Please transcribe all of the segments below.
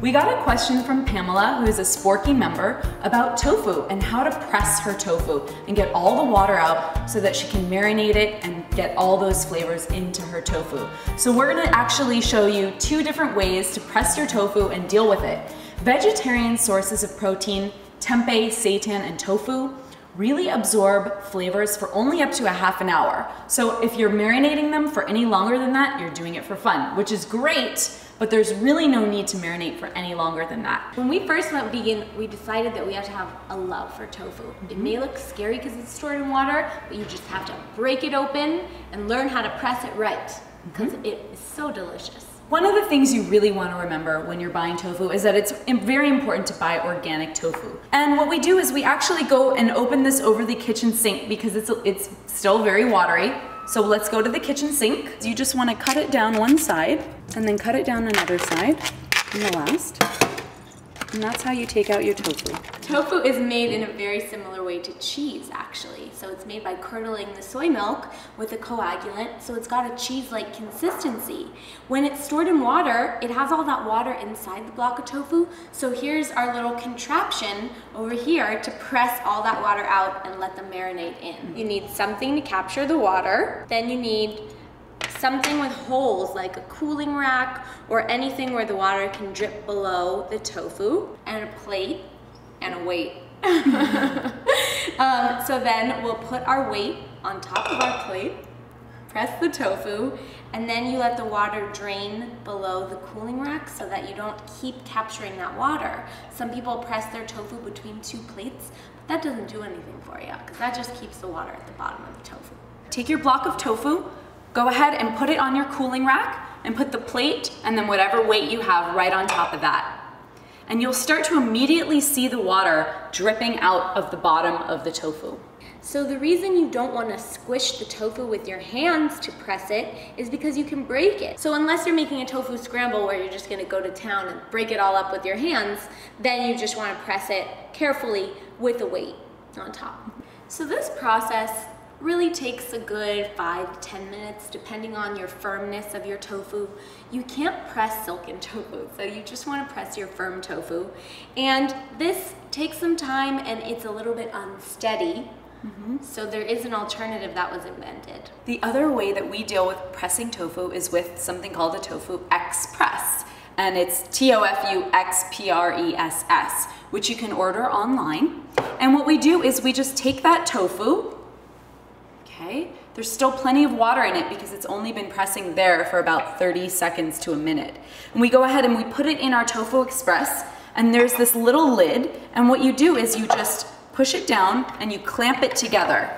We got a question from Pamela, who is a Sporky member, about tofu and how to press her tofu and get all the water out so that she can marinate it and get all those flavors into her tofu. So we're gonna actually show you 2 different ways to press your tofu and deal with it. Vegetarian sources of protein, tempeh, seitan, and tofu, really absorb flavors for only up to a half an hour. So if you're marinating them for any longer than that, you're doing it for fun, which is great, but there's really no need to marinate for any longer than that. When we first went vegan, we decided that we have to have a love for tofu. It may look scary because it's stored in water, but you just have to break it open and learn how to press it right, because it is so delicious. One of the things you really want to remember when you're buying tofu is that it's very important to buy organic tofu. And what we do is we actually go and open this over the kitchen sink because it's still very watery. So let's go to the kitchen sink. You just want to cut it down one side and then cut it down another side and the last. And that's how you take out your tofu. Tofu is made in a very similar way to cheese, actually. So it's made by curdling the soy milk with a coagulant, so it's got a cheese-like consistency. When it's stored in water, it has all that water inside the block of tofu. So here's our little contraption over here to press all that water out and let them marinate in. You need something to capture the water. Then you need something with holes like a cooling rack or anything where the water can drip below the tofu, and a plate and a weight. So then we'll put our weight on top of our plate, press the tofu, and then you let the water drain below the cooling rack so that you don't keep capturing that water. Some people press their tofu between 2 plates, but that doesn't do anything for you because that just keeps the water at the bottom of the tofu. Take your block of tofu, go ahead and put it on your cooling rack and put the plate and then whatever weight you have right on top of that. And you'll start to immediately see the water dripping out of the bottom of the tofu. So the reason you don't want to squish the tofu with your hands to press it is because you can break it. So unless you're making a tofu scramble where you're just going to go to town and break it all up with your hands, then you just want to press it carefully with a weight on top. So this process really takes a good 5 to 10 minutes depending on your firmness of your tofu. You can't press silken tofu, so you just want to press your firm tofu. And this takes some time and it's a little bit unsteady. So there is an alternative that was invented. The other way that we deal with pressing tofu is with something called a Tofu Express. And it's Tofu Express, which you can order online. And what we do is we just take that tofu. Okay, there's still plenty of water in it because it's only been pressing there for about 30 seconds to a minute. And we go ahead and we put it in our Tofu Express, and there's this little lid, and what you do is you just push it down and you clamp it together,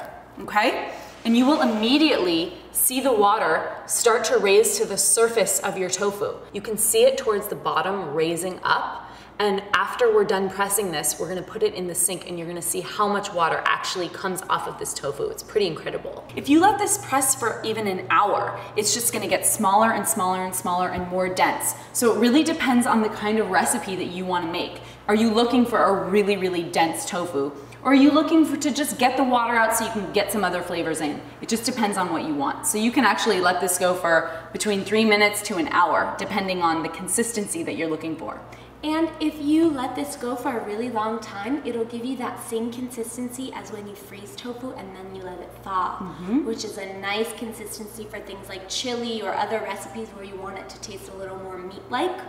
okay? And you will immediately see the water start to raise to the surface of your tofu. You can see it towards the bottom raising up. And after we're done pressing this, we're gonna put it in the sink and you're gonna see how much water actually comes off of this tofu. It's pretty incredible. If you let this press for even an hour, it's just gonna get smaller and smaller and smaller and more dense. So it really depends on the kind of recipe that you wanna make. Are you looking for a really, really dense tofu? Or are you looking to just get the water out so you can get some other flavors in? It just depends on what you want. So you can actually let this go for between 3 minutes to an hour, depending on the consistency that you're looking for. And if you let this go for a really long time, it'll give you that same consistency as when you freeze tofu and then you let it thaw, which is a nice consistency for things like chili or other recipes where you want it to taste a little more meat-like.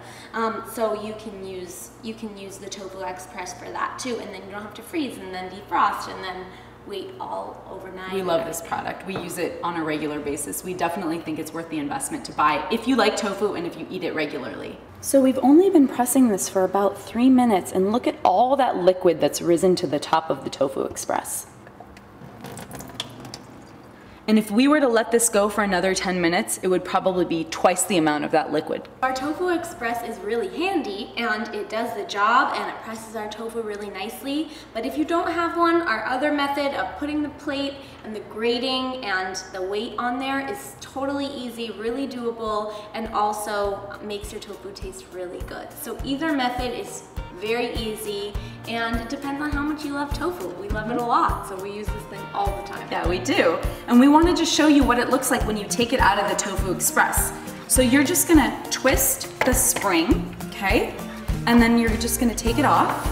So you can use the Tofu Express for that too, and then you don't have to freeze and then defrost and then wait all overnight. We love this product. We use it on a regular basis. We definitely think it's worth the investment to buy if you like tofu and if you eat it regularly. So we've only been pressing this for about 3 minutes, and look at all that liquid that's risen to the top of the Tofu Express. And if we were to let this go for another 10 minutes, it would probably be twice the amount of that liquid. Our Tofu Express is really handy and it does the job and it presses our tofu really nicely. But if you don't have one, our other method of putting the plate and the grating and the weight on there is totally easy, really doable, and also makes your tofu taste really good. So either method is very easy, and it depends on how much you love tofu. We love it a lot, so we use this thing all the time. Yeah, we do. And we wanted to show you what it looks like when you take it out of the Tofu Express. So you're just gonna twist the spring, okay? And then you're just gonna take it off,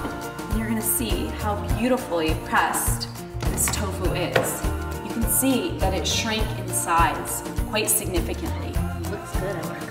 and you're gonna see how beautifully pressed this tofu is. You can see that it shrank in size quite significantly. Looks good, I work.